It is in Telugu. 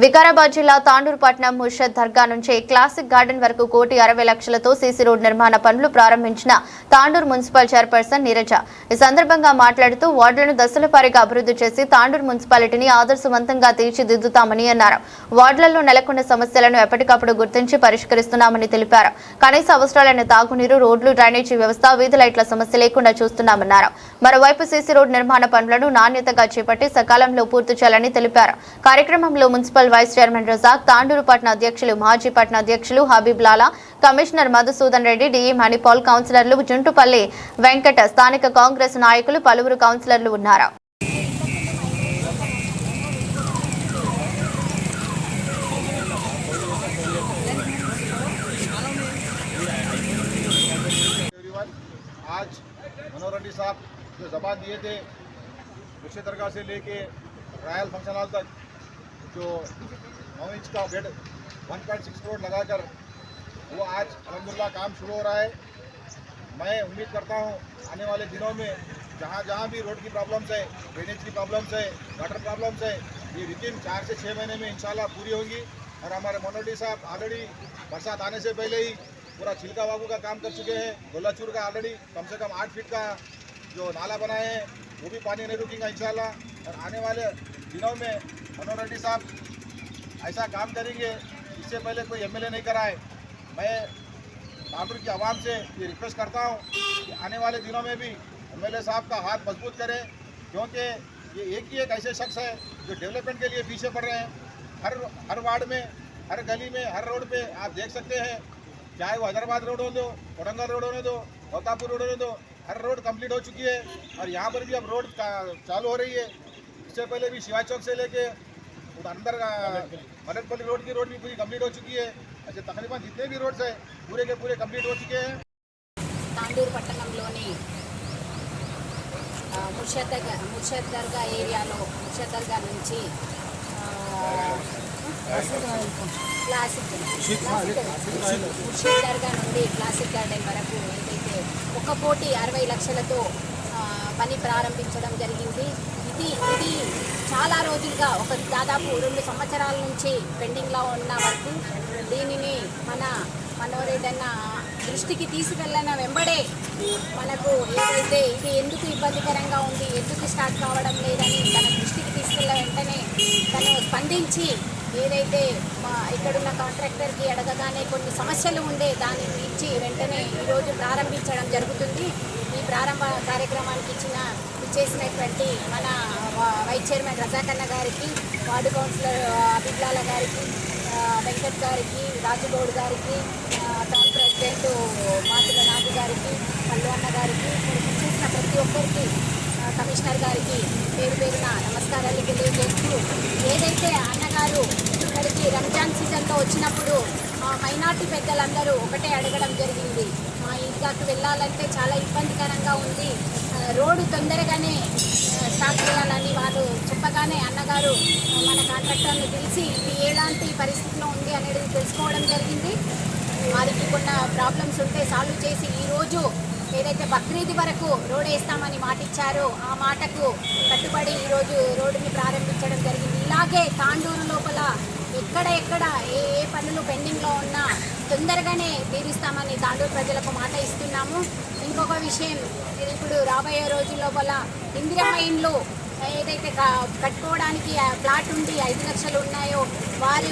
వికారాబాద్ జిల్లా తాండూరు పట్టణం ముర్షద్ దర్గా నుంచి క్లాసిక్ గార్డెన్ వరకు 1,60,00,000తో సీసీ రోడ్ నిర్మాణ పనులు ప్రారంభించిన తాండూరు మున్సిపల్ చైర్పర్సన్ నీరజ ఈ సందర్భంగా మాట్లాడుతూ వార్డులను దశల వారీగా అభివృద్ధి చేసి తాండూరు మున్సిపాలిటీని ఆదర్శవంతంగా తీర్చిదిద్దుతామని అన్నారు. వార్డులలో నెలకొన్న సమస్యలను ఎప్పటికప్పుడు గుర్తించి పరిష్కరిస్తున్నామని తెలిపారు. కనీస అవసరాలైన తాగునీరు, రోడ్లు, డ్రైనేజీ వ్యవస్థ, వీధి లైట్ల సమస్య లేకుండా చూస్తున్నామన్నారు. మరోవైపు సీసీ రోడ్ నిర్మాణ పనులను నాణ్యతగా చేపట్టి సకాలంలో పూర్తి చేయాలని తెలిపారు. కార్యక్రమంలో municipal vice chairman Razak, Tandur పట్టణ అధ్యక్షులు, మాజీ పట్టణ అధ్యక్షులు హబీబ్ లాలా, కమిషనర్ మధుసూదన్ రెడ్డి, డిఈ మణిపాల్, కౌన్సిలర్లు జుంటుపల్లి వెంకట, స్థానిక కాంగ్రెస్ నాయకులు, పలువురు కౌన్సిలర్లు ఉన్నారు. आज मनोहर रेड्डी साहब जो जबान दिए थे मुर्शिद दरगाह से लेके रॉयल फंक्शन हॉल तक जो 9 इंच का बेड 1.6 करोड़ लगाकर वो आज अल्हम्दुलिल्लाह काम शुरू हो रहा है। मैं उम्मीद करता हूँ आने वाले दिनों में जहाँ जहाँ भी रोड की प्रॉब्लम्स है, ड्रेनेज की प्रॉब्लम्स है, वाटर प्रॉब्लम्स है, ये विदिन 4 से 6 महीने में इंशाल्लाह पूरी होंगी। और हमारे मनोहर रेड्डी साहब ऑलरेडी बरसात आने से पहले ही पूरा छिलका बाबू का काम कर चुके हैं। गोलाचूर का ऑलरेडी कम से कम 8 फीट का जो नाला बनाए हैं वो भी पानी नहीं रुकेगा इंशाल्लाह। और आने वाले दिनों में मनोहर रेड्डी साहब ऐसा काम करेंगे इससे पहले कोई एमएलए नहीं कराए। मैं तांडूर की आवाम से ये रिक्वेस्ट करता हूँ कि आने वाले दिनों में भी एमएलए साहब का हाथ मजबूत करें, क्योंकि ये एक ही एक ऐसे शख्स है जो डेवलपमेंट के लिए पीछे पड़ रहे हैं। हर वार्ड में, हर गली में, हर रोड पे आप देख सकते हैं, चाहे वो हैदराबाद रोड हो दो, कोडंगल रोड होने दो, गौतापुर रोड होने दो, हर रोड कंप्लीट हो चुकी है। और यहाँ पर भी अब रोड चालू हो रही है। इससे पहले भी शिवाजी चौक से लेके अंदर मदनपल्ली रोड की रोड भी पूरी कंप्लीट हो चुकी है। अच्छा, तकरीबन जितने भी रोड्स है पूरे के पूरे कंप्लीट हो चुके हैं। తాండూరు పట్టణంలోని ముర్షద్ దర్గా ఏరియాలో ముర్షద్ దర్గా నుంచి ముర్షద్ దర్గా నుండి క్లాసిక్ గార్డెన్ వరకు ఏదైతే 1,60,00,000తో పని ప్రారంభించడం జరిగింది. ఇది చాలా రోజులుగా దాదాపు 2 సంవత్సరాల నుంచి పెండింగ్లో ఉన్న వరకు దీనిని మనోహర్ రెడ్డి అన్న దృష్టికి తీసుకెళ్ళిన వెంబడే మనకు ఏదైతే ఇది ఎందుకు ఇబ్బందికరంగా ఉంది, ఎందుకు స్టార్ట్ కావడం లేదని తన దృష్టికి తీసుకెళ్ళిన వెంటనే తను స్పందించి ఏదైతే ఇక్కడున్న కాంట్రాక్టర్కి అడగగానే కొన్ని సమస్యలు ఉండే దాన్ని ఇచ్చి వెంటనే ఈరోజు ప్రారంభించడం జరుగుతుంది. ఈ ప్రారంభ కార్యక్రమానికి ఇచ్చేసినటువంటి మన వైస్ చైర్మన్ రజాక్ అన్న గారికి, వార్డు కౌన్సిలర్ హబీబ్ లాలా గారికి, వెంకట్ గారికి, రాజుగౌడ్ గారికి, టౌన్ ప్రెసిడెంట్ మాతుల నాగు గారికి, పల్లు అన్న గారికి, చేసిన ప్రతి ఒక్కరికి, కమిషనర్ గారికి పేరు పేరున నమస్కారాలు తెలియజేస్తూ, ఏదైతే అన్నగారు ఇక్కడికి రంజాన్ సీజన్లో వచ్చినప్పుడు మైనార్టీ పెద్దలందరూ ఒకటే అడగడం జరిగింది, మా ఈద్గాకు వెళ్ళాలంటే చాలా ఇబ్బందికరంగా ఉంది, రోడ్డు తొందరగానే స్టార్ట్ చేయాలని వాళ్ళు చెప్పగానే అన్నగారు మన కాంట్రాక్టర్ని పిలిచి ఇది ఎలాంటి పరిస్థితిలో ఉంది అనేది తెలుసుకోవడం జరిగింది. వారికి కొన్ని ప్రాబ్లమ్స్ ఉంటే సాల్వ్ చేసి ఈరోజు ఏదైతే బక్రీద్ వరకు రోడ్ వేస్తామని మాట ఇచ్చారో ఆ మాటకు కట్టుబడి ఈరోజు రోడ్డుని ప్రారంభించడం జరిగింది. ఇలాగే తాండూరు లోపల ఎక్కడ ఏ పనులు పెండింగ్లో ఉన్నా తొందరగానే తీరుస్తామని తాండూరు ప్రజలకు మాట ఇస్తున్నాము. ఇంకొక విషయం, ఇప్పుడు రాబోయే రోజుల లోపల ఇందిరమ్మ ఇండ్లు ఏదైతే కట్టుకోవడానికి ప్లాట్ ఉండి 5 లక్షలు ఉన్నాయో వారు